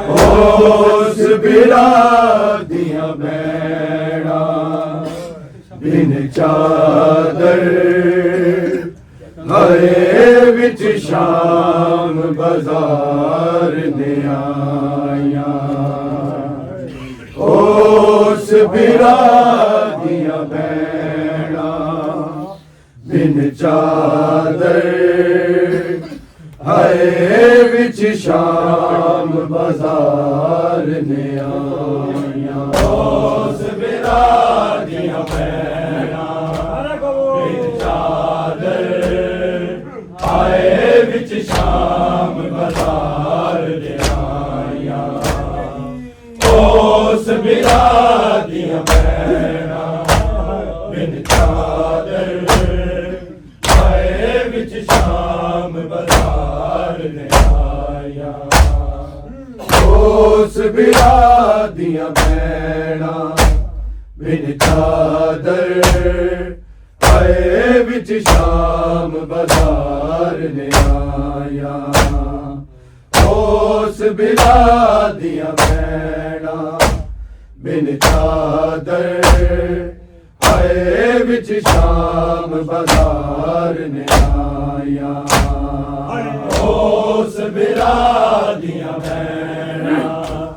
होश बिरा दिया बैड़ा बिन चादर हरे विच शाम बाजार ने आया होश बिरा दिया बैड़ा बिन चादर हरे विच शाम बाजार ने आया होश बिरा दिया बैड़ा बिन चादर हरे विच शाम बाजार ने आया होश बिरा दिया बैड़ा बिन चादर हरे विच शाम बाजार ने आया होश बिरा दिया बैड़ा बिन चादर हरे विच शाम बाजार ने आया होश बिरा दिया बैड़ा बिन चादर हरे विच शाम बाजार ने आया होश बिरा दिया बैड़ा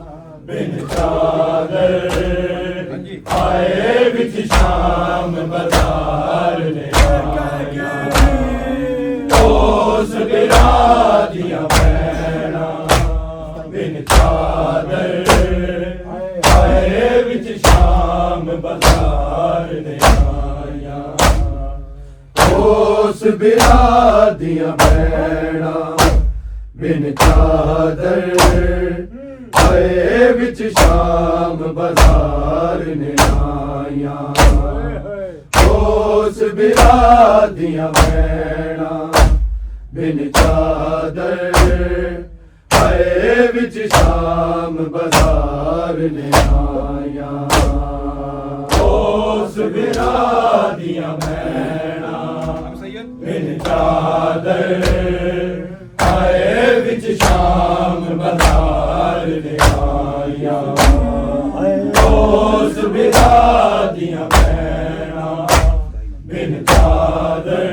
बिन चादर हरे विच शाम बाजार ने आया होश बिरा दिया बैड़ा बिन चादर हरे विच शाम बाजार ने आया होश बिरा दिया बैड़ा बिन चादर हरे विच शाम बाजार ने आया होश बिरा दिया बैड़ा बिन चादर हरे विच शाम बाजार ने आया होश बिरा दिया बैड़ा बिन चादर हरे विच शाम बाजार ने आया होश बिरा दिया बैड़ा बिन चादर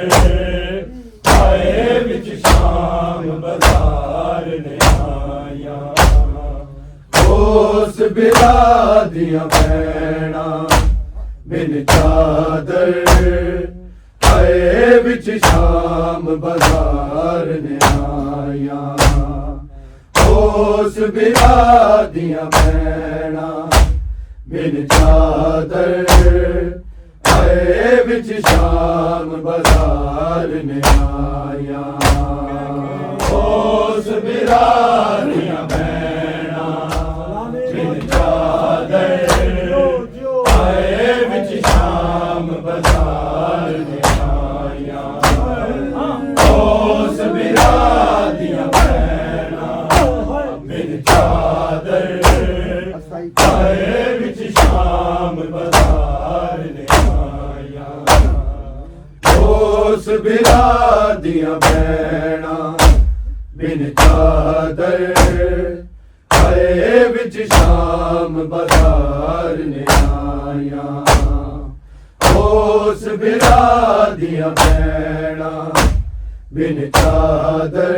हरे विच शाम बाजार ने आया होश बिरा दिया बैड़ा बिन चादर हरे विच शाम बाजार ने आया होश बिरा दिया बैड़ा बिन चादर हरे विच शाम बाजार ने आया होश बिरा दिया बैड़ा बिन चादर हरे विच शाम बाजार ने आया होश बिरा दिया बैड़ा बिन चादर हरे विच शाम बाजार ने आया होश बिरा दिया बैड़ा बिन चादर हरे विच शाम बाजार ने आया होश बिरा दिया बैड़ा बिन चादर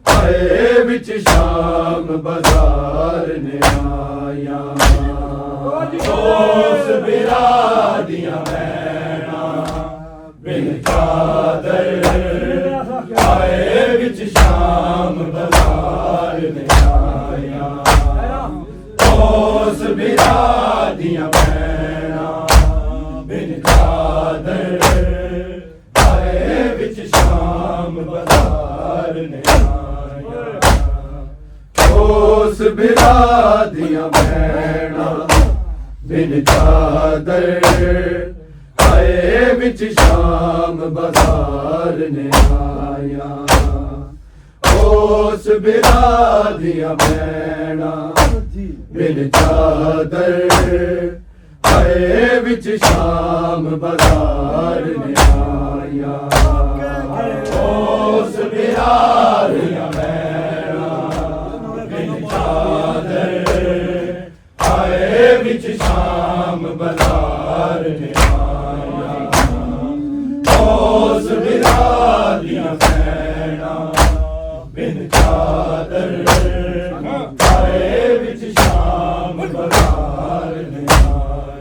हरे विच शाम बाजार ने आया होश बिरा दिया बैड़ा बिन चादर हरे विच शाम बाजार ने आया होश बिरा दिया बैड़ा बिन चादर हरे विच शाम बाजार ने आया ਉਸ ਬਿਰਾ ਦੀਆਂ ਭੈਣਾਂ ਬਿਨ ਚਾਦਰ ਆਏ ਵਿੱਚ ਸ਼ਾਮ ਬਜ਼ਾਰ ਨੇ ਆਇਆ ਉਸ ਬਿਰਾ ਦੀਆਂ ਭੈਣਾਂ ਬਿਨ ਚਾਦਰ ਆਏ ਵਿੱਚ ਸ਼ਾਮ ਬਜ਼ਾਰ ਨੇ ਆਇਆ ਉਸ ਬਿਰਾ ਦੀਆਂ ਭੈਣਾਂ ਬਿਨ ਚਾਦਰ ਆਏ ਵਿੱਚ ਸ਼ਾਮ ਬਜ਼ਾਰ ਨੇ ਉਸ ਬਿਰਾ ਦੀਆਂ ਭੈਣਾਂ ਬਿਨ ਚਾਦਰ ਆਏ ਵਿੱਚ ਸ਼ਾਮ ਬਜ਼ਾਰ ਨੇ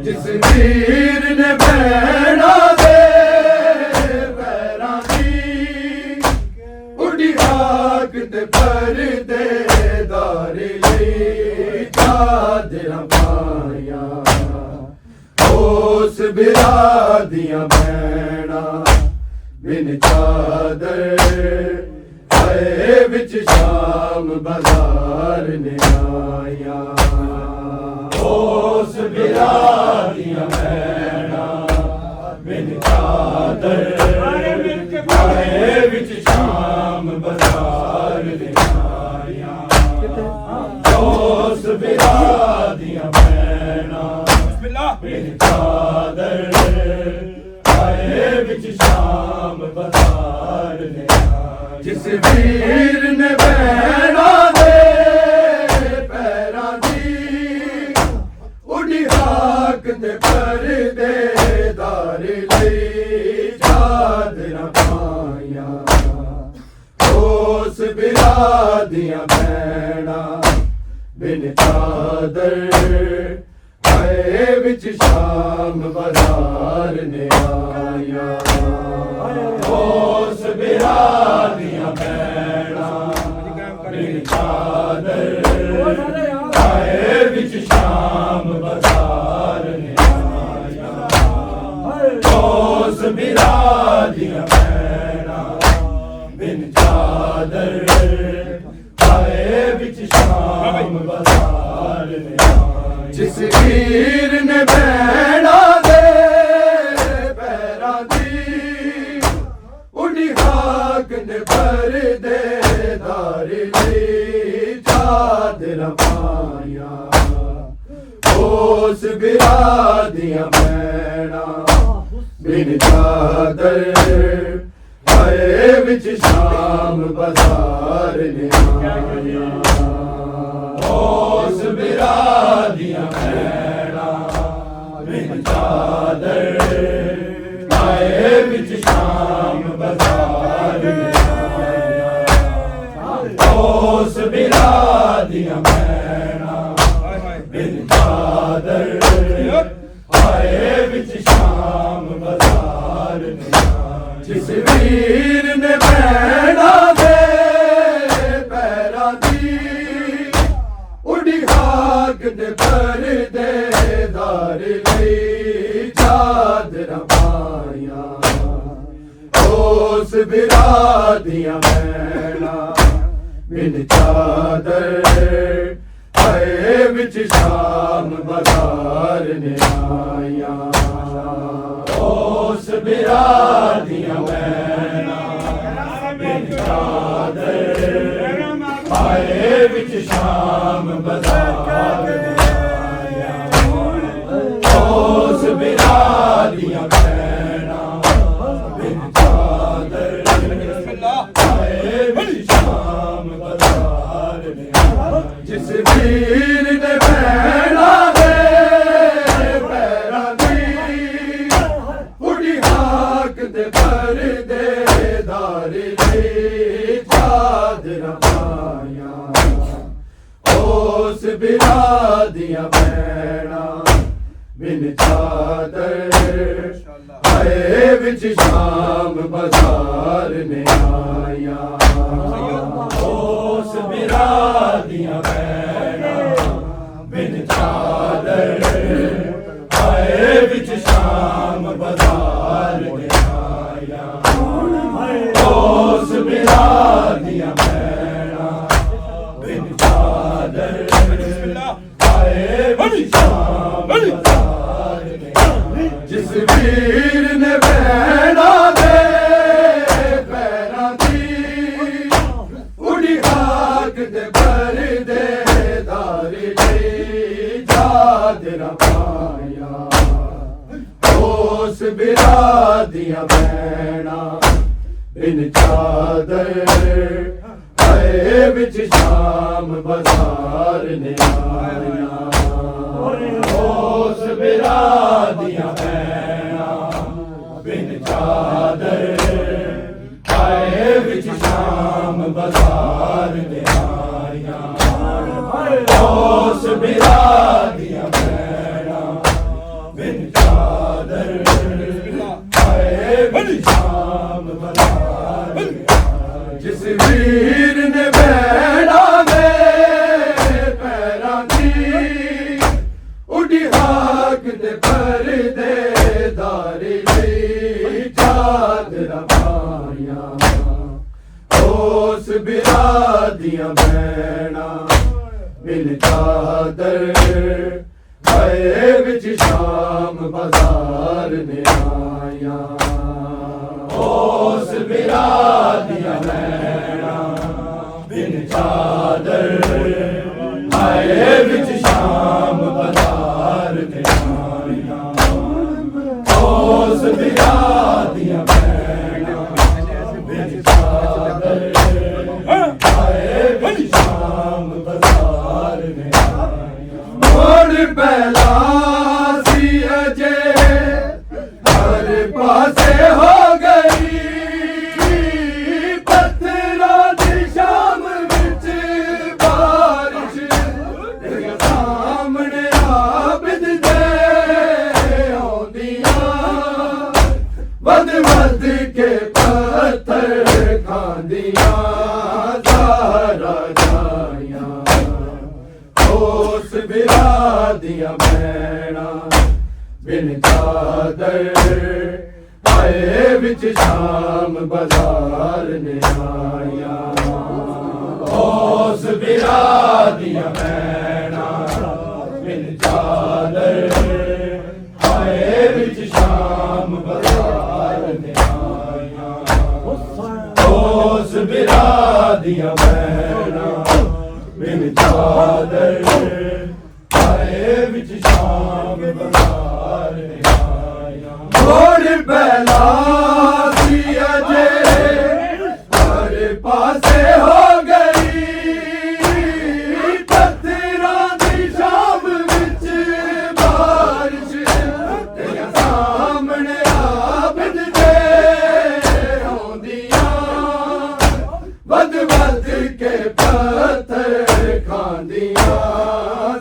ਜਿਸ ਵੀਰ ਨੇ ਭੈਣਾਂ ਦੇ ਪੈਰਾਂ ਦੀ ਉੱਡੀ ਹਾਕ ਤੇ ਪਰਦੇਦਾਰ ਲਈ ਚਾਦਰਾਂ ਪਾਇਆ ਉਸ ਬਿਰਾ ਦੀਆਂ ਭੈਣਾਂ ਬਿਨ ਚਾਦਰ ਆਏ ਵਿੱਚ ਸ਼ਾਮ ਬਜ਼ਾਰ ਨੇ ਆਇਆ ਉਸ ਬਿਰਾ ਦੀਆਂ ਭੈਣਾਂ ਬਿਨ ਚਾਦਰ ਆਏ ਵਿੱਚ ਸ਼ਾਮ ਬਜ਼ਾਰ ਨੇ ਆਇਆ ਉਸ ਬਿਰਾ ਦੀਆਂ ਭੈਣਾਂ ਬਿਨ ਚਾਦਰ ਆਏ ਵਿੱਚ ਸ਼ਾਮ ਬਜ਼ਾਰ ਨੇ ਜਿਸ ਵੀਰ ਨੇ ਭੈਣਾਂ ਦੇ ਪੈਰਾਂ ਦੀ ਉੱਡੀ ਹਾਕ ਤੇ ਪਰਦੇਦਾਰ ਲਈ ਚਾਦਰਾਂ ਪਾਇਆ ਉਸ ਬਿਰਾ ਦੀਆਂ ਭੈਣਾਂ ਬਿਨ ਚਾਦਰ ਆਏ ਵਿੱਚ ਸ਼ਾਮ ਬਜ਼ਾਰ ਨੇ ਆਇਆ ਉਸ ਬਿਰਾ ਦੀਆਂ ਭੈਣਾਂ ਬਿਨ ਚਾਦਰ ਆਏ ਵਿੱਚ ਸ਼ਾਮ ਬਜ਼ਾਰ ਨੇ ਆਇਆ ਉਸ ਬਿਰਾ ਦੀਆਂ ਭੈਣਾਂ ਬਿਨ ਚਾਦਰ ਆਏ ਵਿੱਚ ਸ਼ਾਮ ਬਜ਼ਾਰ ਨੇ ਜਿਸ ਵੀਰ ਨੇ ਭੈਣਾਂ ਦੇ ਪੈਰਾਂ ਦੀ ਉੱਡੀ ਹਾਕ ਨੇ ਪਰਦੇਦਾਰ ਲਈ ਚਾਦਰਾਂ ਪਾਇਆ ਉਸ ਬਿਰਾ ਦੀਆਂ ਭੈਣਾਂ ਬਿਨ ਚਾਦਰ ਆਏ ਵਿੱਚ ਸ਼ਾਮ ਬਜ਼ਾਰ ਨੇ ਆਇਆ ਉਸ ਬਿਰਾ ਦੀਆਂ ਭੈਣਾਂ ਬਿਨ ਚਾਦਰ ਆਏ ਵਿੱਚ ਸ਼ਾਮ ਬਜ਼ਾਰ ਨੇ ਆਇਆ ਉਸ ਬਿਰਾ ਦੀਆਂ ਭੈਣਾਂ ਬਿਨ ਚਾਦਰ ਆਏ ਵਿੱਚ ਸ਼ਾਮ ਬਜ਼ਾਰ ਨੇ ਜਿਸ ਵੀਰ ਨੇ ਭੈਣਾਂ ਦੇ ਪੈਰਾਂ ਦੀ ਉੱਡੀ ਹਾਕ ਤੇ ਪਰਦੇਦਾਰ ਲਈ ਚਾਦਰਾਂ ਪਾਇਆ ਉਸ ਬਿਰਾ ਦੀਆਂ ਭੈਣਾਂ ਬਿਨ ਚਾਦਰ ਆਏ ਵਿੱਚ ਸ਼ਾਮ ਬਜ਼ਾਰ ਨੇ ਆਇਆ ਉਸ ਬਿਰਾ ਦੀਆਂ ਭੈਣਾਂ ਬਿਨ ਚਾਦਰ ਆਏ ਵਿੱਚ ਸ਼ਾਮ ਬਜ਼ਾਰ ਨੇ ਆਇਆ ਉਸ ਬਿਰਾ ਦੀਆਂ ਭੈਣਾਂ ਬਿਨ ਚਾਦਰ ਆਏ ਵਿੱਚ ਸ਼ਾਮ ਬਜ਼ਾਰ ਨੇ ਜਿਸ ਵੀਰ ਨੇ ਭੈਣਾਂ ਦੇ ਪੈਰਾਂ ਦੀ ਉੱਡੀ ਹਾਕ ਤੇ ਪਰਦੇਦਾਰ ਲਈ ਚਾਦਰਾਂ ਪਾਇਆ ਉਸ ਬਿਰਾ ਦੀਆਂ ਭੈਣਾਂ ਬਿਨ ਚਾਦਰ ਆਏ ਵਿੱਚ ਸ਼ਾਮ ਬਜ਼ਾਰ ਨੇ ਆਇਆ ਉਸ ਬਿਰਾ ਦੀਆਂ ਭੈਣਾਂ ਬਿਨ ਚਾਦਰ ਆਏ ਵਿੱਚ ਸ਼ਾਮ ਬਜ਼ਾਰ ਨੇ ਆਇਆ ਉਸ ਬਿਰਾ ਦੀਆਂ ਭੈਣਾਂ ਬਿਨ ਚਾਦਰ आए विच शाम बज़ार ने आया। जिस वीर ने भैणा दे पैरां दी उड़ी खाक ते परदे दारी दी चादरां पाया। उस बिरादियां भैणा बिन चादर आए विच शाम बज़ार ने आया। उस बिरादियां भैणा बिन चादर आए विच शाम बज़ार ने आया। उस बिरादियां भैणा बिन चादर आए विच शाम बज़ार ने आया। जिस वीर ने भैणा दे पैरां दी उड़ी खाक ते परदे दारी दी चादरां पाया। उस बिरादियां भैणा बिन चादर आए विच शाम बज़ार ने आया। उस बिरादियां भैणा बिन चादर आए विच शाम बज़ार ने आया। उस बिरादियां भैणा बिन चादर आए विच शाम बज़ार ने आया। मोड़ पहला सी अजे हर पासे हो गई पत्थरां दी शाम विच बारिश तेरे सामने आबिद दे आउंदियां वध वध के पत्थर खांदियां ज़हरा जाइयां। उस बिरादियां भैणा बिन चादर आए विच शाम बज़ार ने आया। उस बिरादियां भैणा बिन चादर आए विच शाम बज़ार ने आया। उस बिरादियां भैणा बिन चादर आए विच शाम बज़ार ने आया। मोड़ पहला सी अजे हर पासे हो गई पत्थरां दी शाम विच बारिश तेरे सामने आबिद दे आउंदियां वध वध के पत्थर खांदियां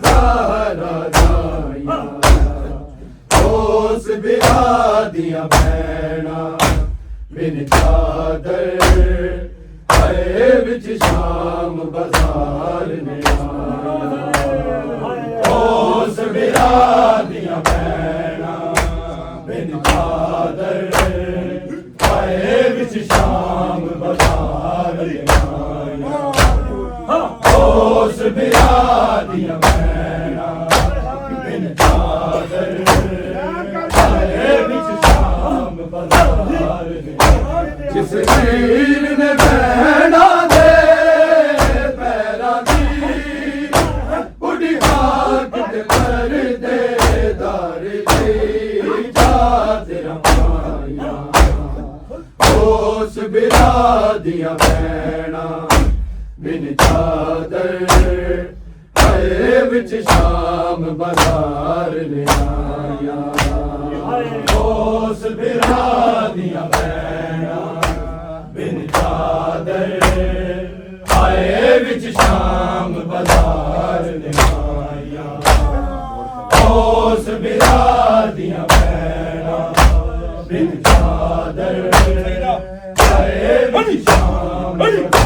ज़हरा जाइयां। उस बिरादियां भैणा बिन चादर आए विच शाम बज़ार ने आया। उस बिरादियां भैणा बिन चादर आए विच शाम बज़ार ने आया। उस बिरादियां भैणा बिन चादर आए विच शाम बज़ार ने आया। जिस वीर ने भैणा दे पैरां दी उड़ी खाक ते परदे दारी दी चादरां पाया। उस बिरादियां भैणा बिन चादर आए विच शाम बज़ार ने आया। उस बिरादियां भैणा बिन चादर आए विच शाम बज़ार ने आया। उस बिरादियां भैणा बिन चादर आए विच शाम बज़ार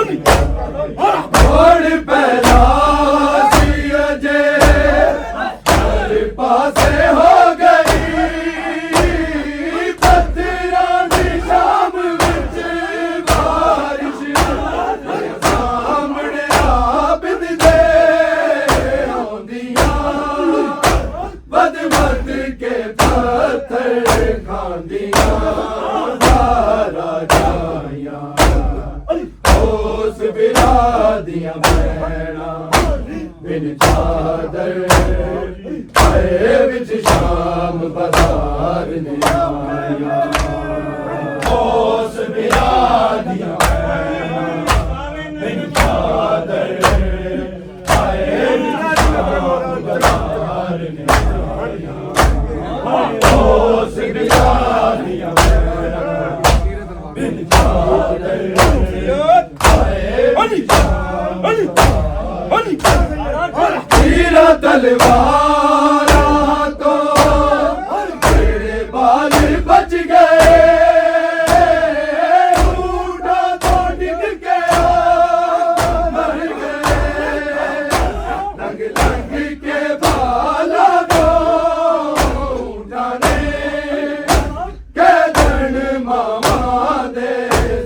ने आया। मोड़ पहला सी अजे हर पासे हो गई पत्थरां दी शाम विच बारिश तेरे सामने आबिद दे खांदियां सारा जाया उस बिरा दिया भैना बिन चादर आए विच शाम बाजार ने आया उस बिरा दिया भैना बिन चादर आए विच शाम बाजार ने आया उस बिरा दिया भैना बिन चादर तीरा तलवारा तो तेरे बाल बच गए ऊँटा तो डिग के मर गए लंग लंग के बाला को जाने के धन मामा दे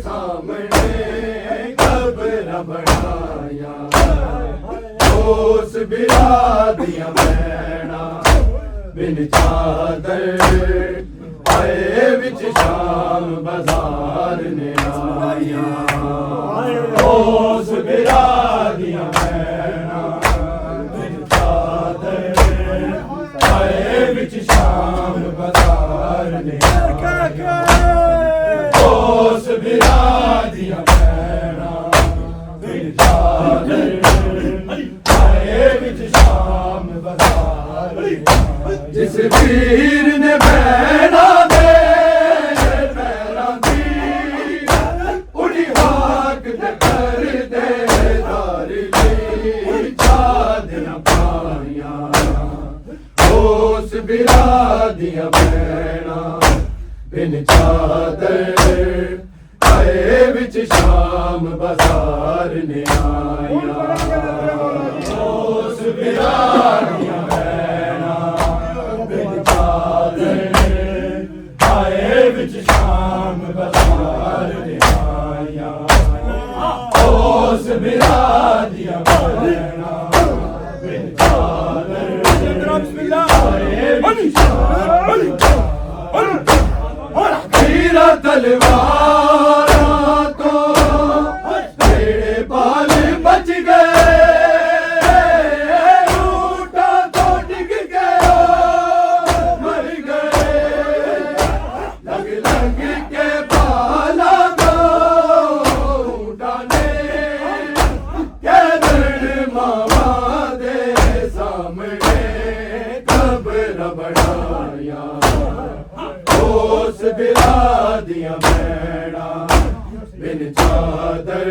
सामने कब्र बनाया उस बिरा दिया भैना बिन चादर आए विच शाम बाजार ने आया उस बिरा दिया भैना बिन चादर आए विच शाम बाजार ने आया उस बिरा दिया भैना बिन चादर जिस वीर ने भैना दे पैरा दी उड़ी हाक ते कर दे दारी चादर पाया उस बिरा दिया भैना बिन चादर आए विच शाम बाजार ने आया उस बिरा दिया भैना बिन चादर आए विच शाम बाजार ने आया उस बिरा दिया भैना बिन चादर आए विच तीरा तलवारा तो तेरे बाल बच गए ऊँटा तो डिग गया मर गए लग लग के बाला को डाले के धन मामा दे सामने कब्र बनाया उस बिरा दिया भैना बिन चादर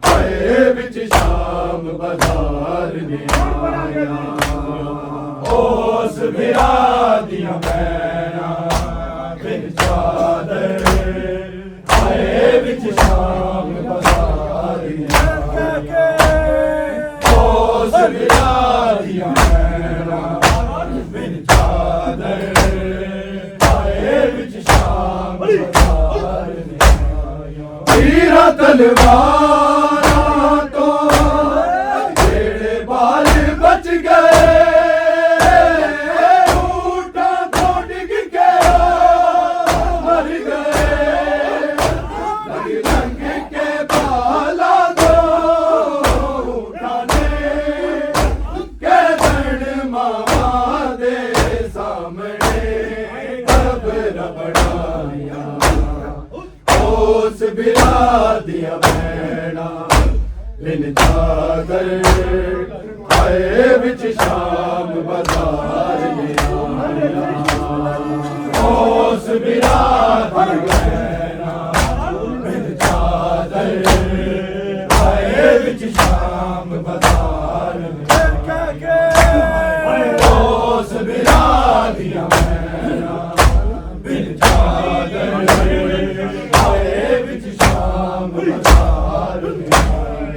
आए विच शाम बाजार ने आया उस बिरा दिया भैना बिन चादर आए विच शाम बाजार ने आया उस बिरा दिया भैना बिन चादर तीरा तलवारा तो तेरे बाल बच गए ऊँटा तो डिग के मर गए लंग लंग के बाला को उठाने के धन मामा दे सामने कब्र बनाया उस बिरा दिया भैना बिन चादर आए विच शाम बाजार ने आया उस बिरा दिया भैना बिन चादर आए विच शाम बाजार ने उस बिरा दिया भैना बिन चादर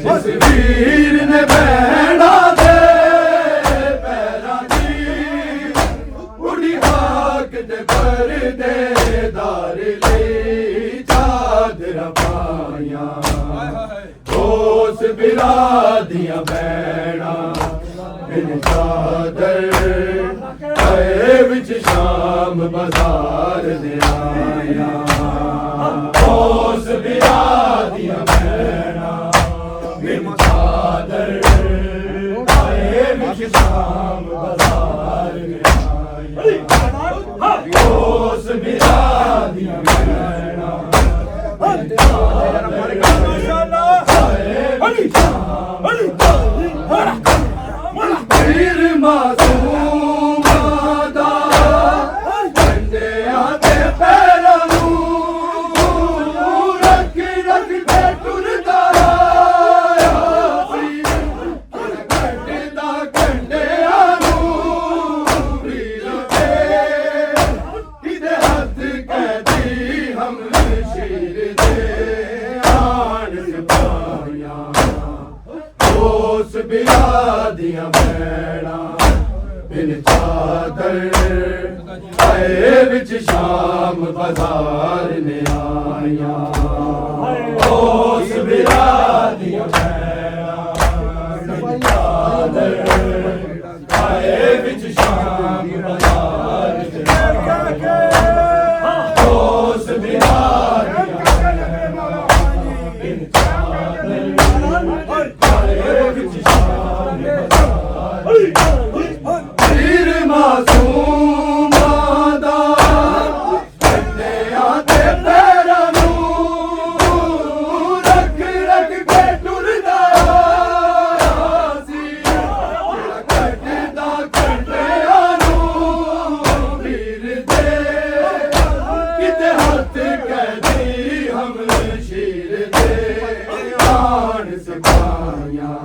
जिस वीर ने भैना दे पैरा दी उड़ी हाक ते कर दे दार ले चादर पाया उस बिरा दिया भैना बिन चादर आए विच शाम बाजार दे आया उस बिरा दिया भैना बिन चादर आए विच शाम बाजार दे आया उस बिरा दिया भैना बिन चादर आए विच शाम पीर मासूम दा कंडियां ते पैरां नूं रख रख के टुरदा आया सी कटदा कंडियां नूं पीर दे किदे हथ कहदी हम शीर दे आन सिपाहियां उस बिरा दिया भैना बिन चादर आए विच शाम बाजार ने आया उस बिरा दिया भैना बिन चादर आए विच शाम बाजार ने आया उस बिरा दिया भैना बिन चादर आए विच शाम पीर मासूम दा कंडियां ते पैरां नूं रख रख के टुरदा आया सी कटदा कंडियां नूं पीर दे किते हथ कहदी हम शीर दे आन सिपाहियां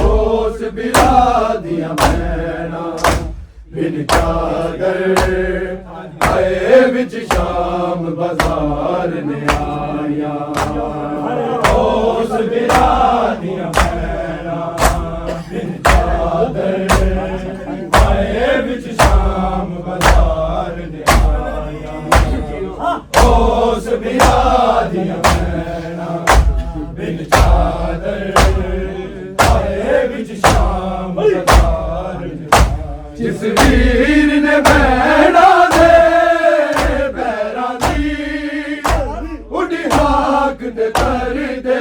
उस बिरा दिया भैना बिन चादर आए विच शाम बाजार ने आया उस बिरा दिया भैना बिन चादर आए विच शाम बाजार ने आया उस बिरा दिया भैना बिन चादर शाम बाजार जिस वीर ने भैना दे पैरां दी उड़ी हाक ते कर दे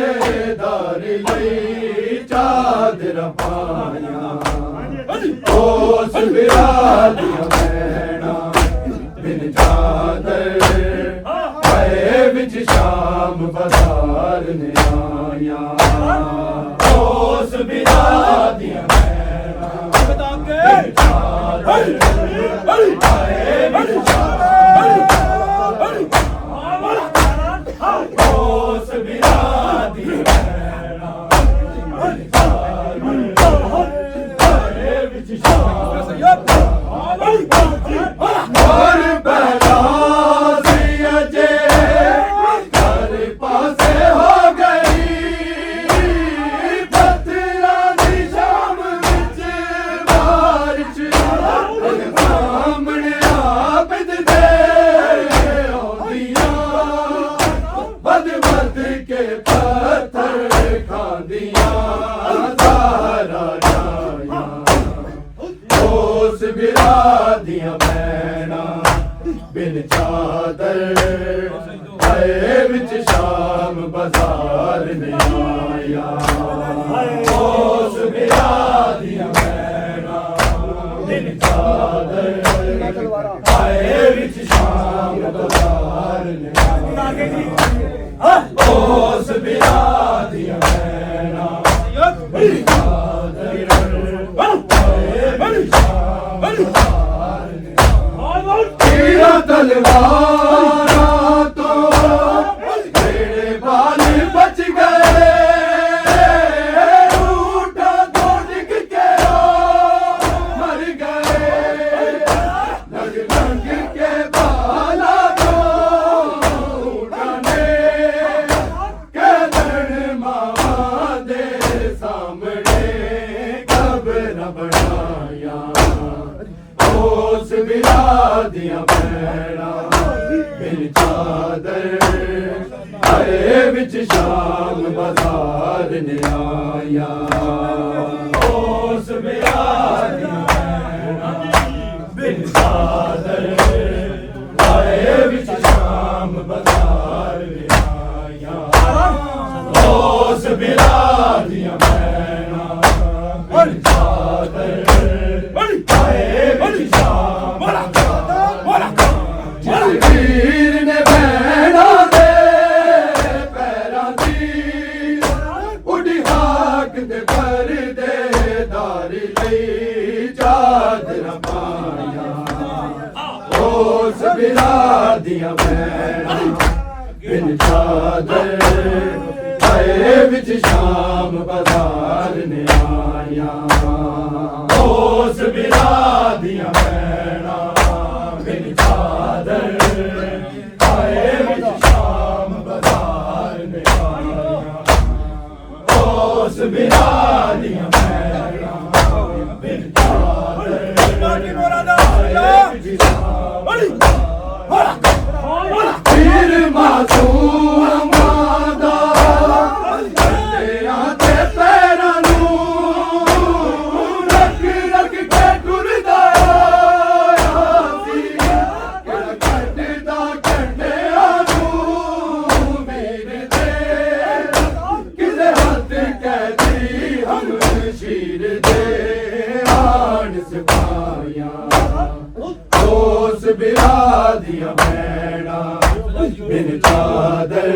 दारी लई चादर पाया उस बिरा दिया भैना बिन चादर आए विच शाम बाजार ने आया उस बिरा दिया भैना बिन चादर आए विच शाम उस बिरा दिया भैना बिन चादर आए विच शाम और बहला सी अजे घर पासे हो गई सामने आबद दे बद बद के पत्थर खांदियां सारा जाया उस बिरा दिया भैना बिन चादर आए विच शाम बाजार ने आया उस बिरा दिया भैना बिन चादर आए विच शाम बाजार ने आया उस बिरा दिया भैना बिन चादर आए विच शाम बाजार ने आया तलवारां तो तेरे बाल बच गए रूठा तो डिग के मर गए लग लग के बाला तो उठाने कदर मामा दे सामने कब न बनाया उस बिरा दिया भैना बिन चादर आए विच शाम बाजार ने आया उस बिरा दिया भैना दे दारी लई चादर पाया उस बिरा दिया भैणा बिन चादर आए विच शाम बाजार ने आया उस बिरा दिया भैणा बिन चादर आए विच शाम बाजार ने आया उस बिरा दिया भैणा बिन चादर आए विच शाम पीर मासूम मादा करदियां ते पैरां नूं रख रख के टुरदा सी किहड़ा कटदा कंढियां नूं वीर दे किसे हत्थ कैदी हम शीर दे आन सिपाहियां उस बिरा दिया भैणा बिन चादर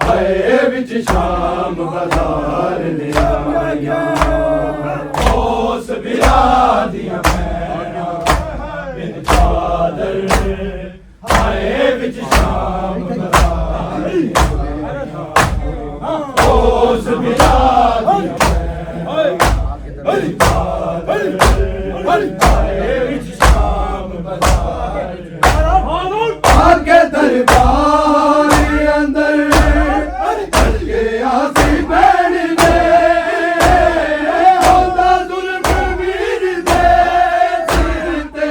आए विच शाम बाजार ने आया उस बिरा दिया भैणा बिन चादर आए विच शाम बाजार ने आया उस बिरा दिया भैणा बिन चादर आए विच शाम बाजार आगे दरबार अंदर चल गया सी भैण ने होंदा जुल्म वीर दे सिर ते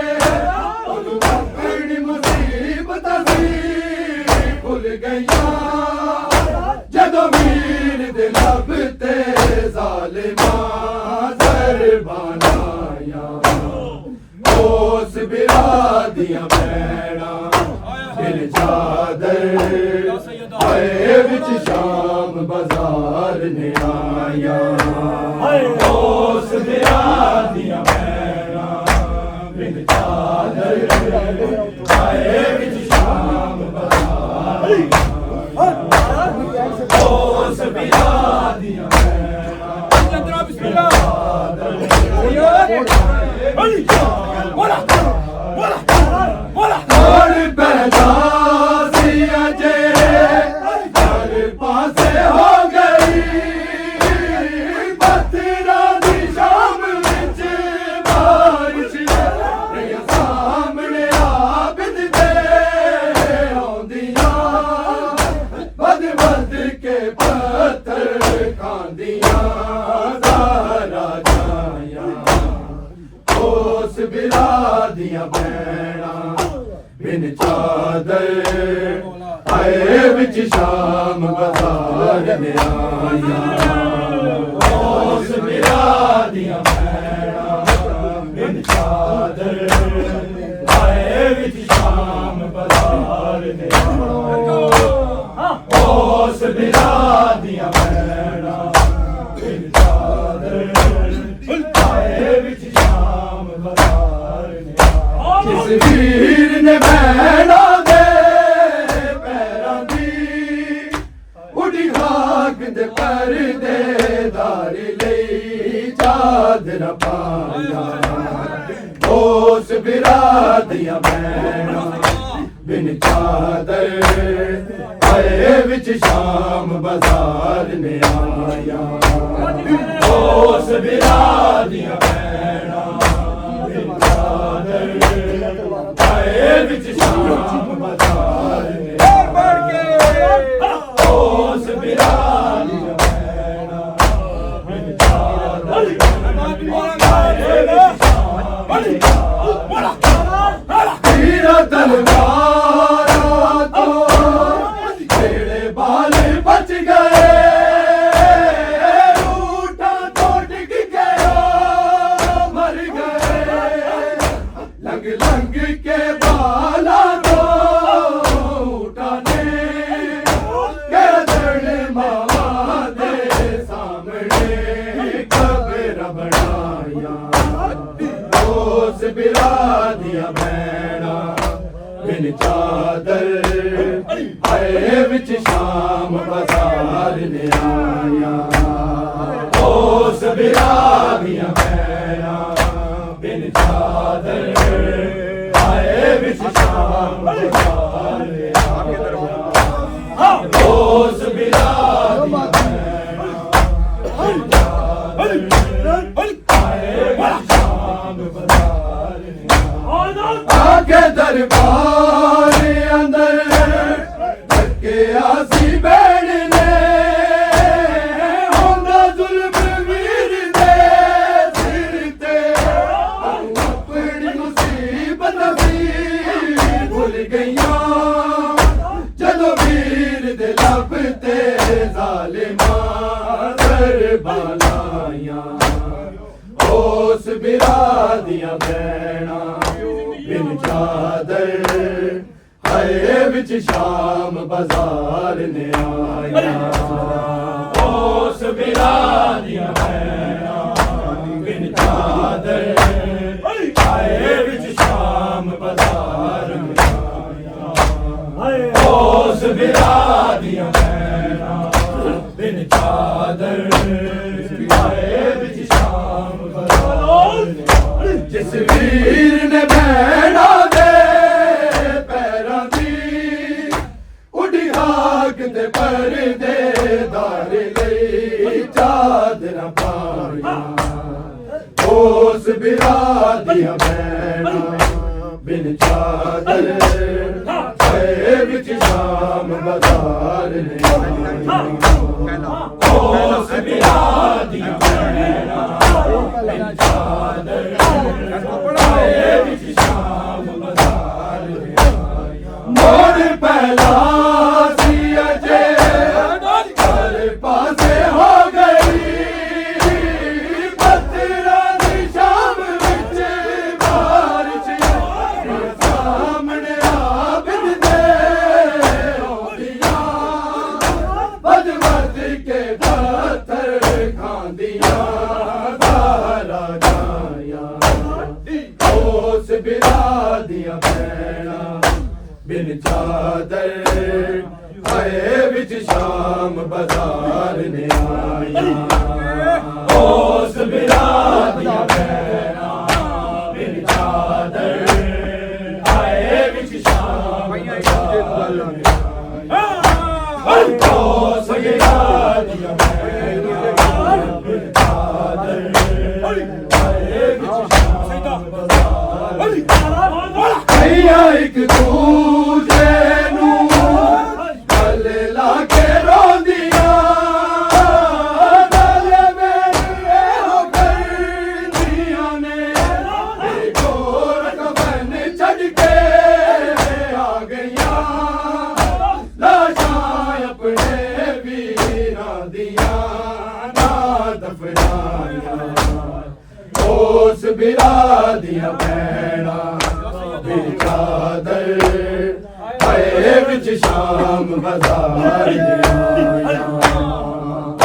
उन्हों अपनी मुसीबत सी भुल गईयां जदों वीर दे लब ते ज़ालिमां ज़रबां आया उस बिरा दिया भैणा बिन चादर आए विच शाम बाजार ने आया उस बिरा दिया भैणा बिन चादर आए विच शाम बाजार उस बिरा दिया भैणा और पैदा सी अजे हर पासे हो गई पत्थरां दी शाम विच बारिश रहिया सामने आबिद दे आउंदियां बद बद के पत्थर खांदियां ज़हरा जाया उस बिरा दिया भैणा बिन चादर आए विच शाम बाजार ने आया उस बिरा दिया भैणा बिन चादर आए विच शाम बाजार ने आया उस बिरा दिया भैणा बिन चादर आए विच शाम बाजार ने आया जिस वीर ने भैणा दे पैरां दी उड़ी खाक दे पर्दे दारी लई चादर पाया उस बिरा दिया भैणा बिन चादर आए विच शाम बाजार ने आया उस बिरा दिया भैणा बिन चादर आए विच शाम बाजार ने उस बिरा दिया भैणा बिन चादर आए विच शाम तीरा तलवारां तो जेड़े बाल बच गए रूठा तो डिग गया मर गए लंग लंग के बाला तो उठाने के मामा दे सामने कब्र बनाया उस बिरा दिया भैणा बिन चादर आए विच शाम बाजार ने आया उस बिरादियां भैना बिन चादर आए बिच शाम बहार रोज बिरादियां भैना बिन चादर आए बिच शाम बहार आके दरबार अंदर धक्के आसी बैठ ने होंदा जुल्म वीर दे सिर ते अपनी मुसीबत भी भुल गईयां जदों वीर दे लब ते जालिमां दरबालाइयां उस बिरादियां भैना बिन चादर आए बिच शाम बाजार ने आया उस बिरादियां भैना बिन चादर आए बिच शाम बाजार ने आया उस बिरादियां भैना बिन चादर आए बिच शाम बाजार ने आया जिस वीर ने भैना दे पैरां दी उड़ी हाक ते परदे दार लई चादरां पाईयां उस बिरादियां भैना बिन चादर आए बिच शाम बाजार ने आया उस बिरादियां भैना बिन चादर आए बिच शाम बाजार ने आया मोर पहला सी अजे हर पासे हो गई बदरा दी शाम विच बारिश सामने आबिद दे होंदियां बद बद के पत्थर खांदियां सारा जाया उस बिरादियां भैना बिन चादर आए बिच शाम बाजार ने आया उस बिरादियां भैना बिन चादर आए बिच शाम बाजार ने आया उस बिरादियां भैना बिन चादर आए बिच शाम बाजार ने आया एक दूजे नूं गले ला के रोंदियां गले मेरे हो करदियां ने गोर कफन छड़ के आ गईयां लाशां अपने वीरां दियां ना दफनाइयां उस बिरादियां भैना बिन चादर आए बिच शाम बाजार ने आया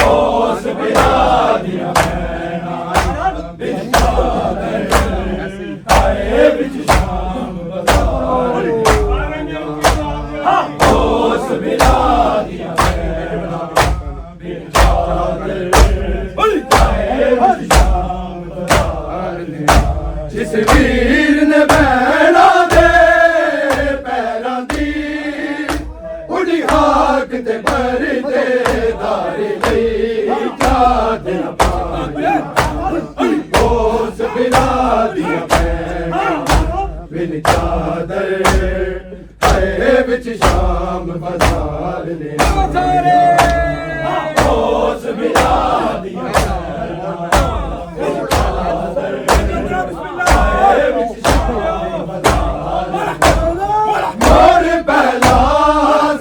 उस बिरादियां भैना बिन चादर आए बिच शाम बाजार ने आया उस बिरादियां भैना बिन चादर आए बिच शाम बाजार ने आया जिस वीर ने भैना दे पैरां दी उड़ी हाक ते परदे दार लई चादरां पाईयां उस बिरादियां भैना बिन चादर आए बिच शाम बाजार ने आया उस बिरादियां भैना बिन चादर आए बिच शाम बाजार ने आया मोर पहला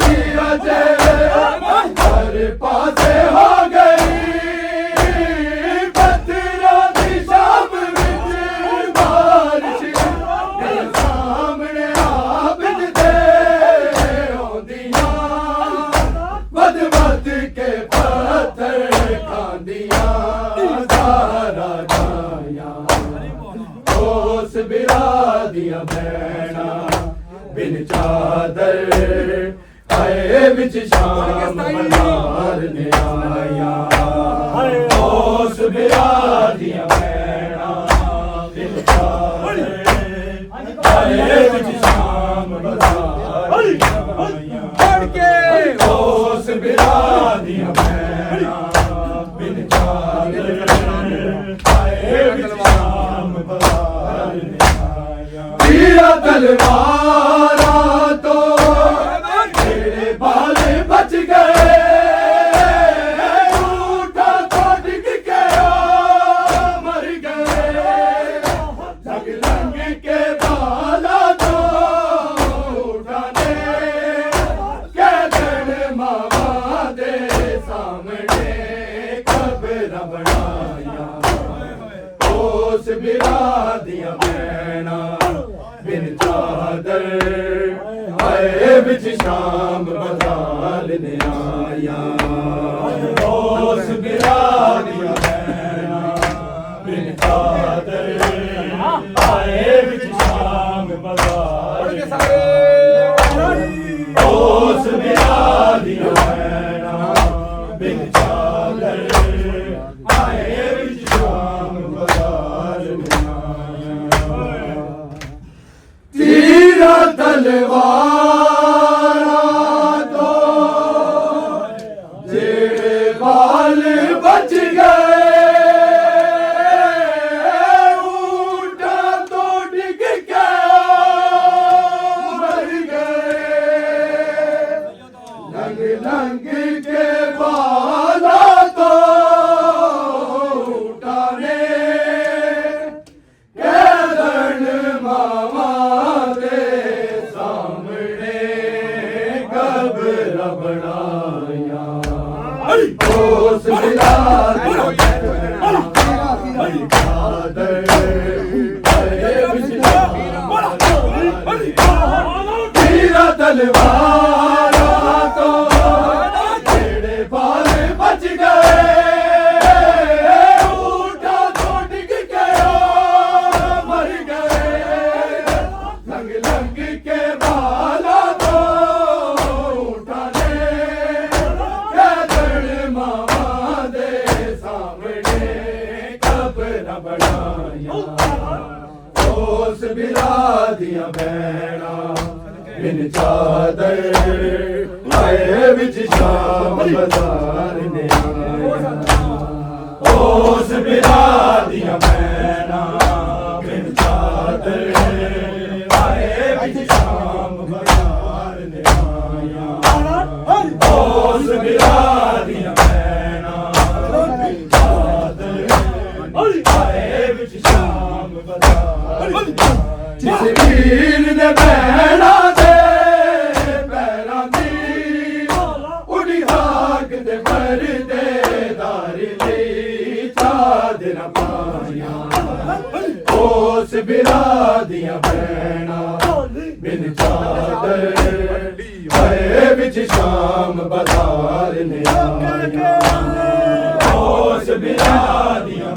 सी अजे हर पासे हो गई बदरा दी शाम विच बारिश सामने आबिद दे होंदियां बद बद के पत्थर खांदियां सारा जाया उस बिरादियां भैना बिन चादर आए बिच शाम बाजार ने आया ਉਸ ਵਿਆਹ ਦੀਆਂ ਭੈਣਾਂ ਦਿਲ ਚਾਦਰ ਆਏ ਵਿੱਚ ਸ਼ਾਮ ਬਜ਼ਾਰੀਆਂ ਫੜ ਕੇ ਉਸ ਵਿਆਹ ਦੀਆਂ ਭੈਣਾਂ ਦਿਲ ਚਾਦਰ ਆਏ ਵਿੱਚ ਸ਼ਾਮ ਬਜ਼ਾਰੀਆਂ ਤੀਰਾਂ ਤਲਵਾਰਾਂ ਤੋਂ ਤੇਰੇ ਬਾਲ ਬਚ ਗਏ ਉਸ ਵਿਆਹ ਦੀਆਂ ਭੈਣਾਂ ਬਿਨ ਚਾਦਰ ਆਏ ਵਿੱਚ ਸ਼ਾਮ ਬਜ਼ਾਰ ਨੇ ਆਇਆ ਉਸ ਵਿਆਹ ਦੀਆਂ ਭੈਣਾਂ ਬਿਨ ਚਾਦਰ ਆਏ ਵਿੱਚ ਸ਼ਾਮ ਬਜ਼ਾਰ ਨੇ ਉਸ ਵਿਆਹ ਦੀਆਂ ਭੈਣਾਂ ਬਿਨ ਚਾਦਰ ਆਏ ਵਿੱਚ ਸ਼ਾਮ ਬਜ਼ਾਰ ਨੇ ਆਇਆ ਤੀਰਾਂ ਤਲਵਾਰਾਂ ਤੋਂ ਜਿਹੜੇ ਬਾਲ ਬਚ ਗਏ ਊਂਟਾਂ ਤੋਂ ਡਿੱਗ ਕੇ ਮਰ ਗਏ ਲੰਘ ਲੰਘ ਕੇ ਬਾਲਾਂ ਤੋਂ ਊਂਟਾਂ ਨੇ ਕਹਿਣ ਮਾਵਾਂ ਦੇ ਸਾਹਮਣੇ ਕਬਰਾਂ ਬਣਾਈਆਂ ਉਸ ਵਿਆਹ ਦੀਆਂ ਚਾਦਰ ਆਏ ਵਿੱਚ ਤੀਰਾਂ ਤਲਵਾਰਾਂ ਤੋਂ ਜਿਹੜੇ ਬਾਲ ਬਚ ਗਏ ਊਂਟਾਂ ਤੋਂ ਡਿੱਗ ਕੇ ਮਰ ਗਏ ਲੰਘ ਲੰਘ ਕੇ ਬਾਲਾਂ ਤੋਂ ਊਂਟਾਂ ਨੇ ਕਹਿਣ ਮਾਵਾਂ ਦੇ ਸਾਹਮਣੇ ਕਬਰਾਂ ਬਣਾਈਆਂ ਉਸ ਵਿਆਹ ਦੀਆਂ ਭੈਣਾਂ ਬਿਨ ਚਾਦਰ ਆਏ ਵਿੱਚ ਸ਼ਾਮ ਬਜ਼ਾਰ ਨੇ ਆਇਆ ਉਸ ਵਿਆਹ ਦੀਆਂ ਭੈਣਾਂ ਬਿਨ ਚਾਦਰ ਆਏ ਵਿੱਚ ਸ਼ਾਮ ਬਜ਼ਾਰ ਨੇ ਆਇਆ ਉਸ ਵਿਆਹ ਦੀਆਂ ਭੈਣਾਂ ਬਿਨ ਚਾਦਰ ਆਏ ਵਿੱਚ ਸ਼ਾਮ ਬਜ਼ਾਰ ਜਿਸ ਵੀਰ ਦੇ ਭੈਣਾਂ ਦੇ ਪੈਰਾਂ ਦੀ ਉਡੀ ਹਾਕ ਦੇ ਪਰਦੇਦਾਰ ਲਈ ਚਾਦਰਾਂ ਪਾਈਆਂ ਉਸ ਵਿਆਹ ਦੀਆਂ ਭੈਣਾਂ ਬਿਨ ਚਾਦਰ ਆਏ ਵਿੱਚ ਸ਼ਾਮ ਬਜ਼ਾਰ ਨੇ ਆਇਆ ਉਸ ਵਿਆਹ ਦੀਆਂ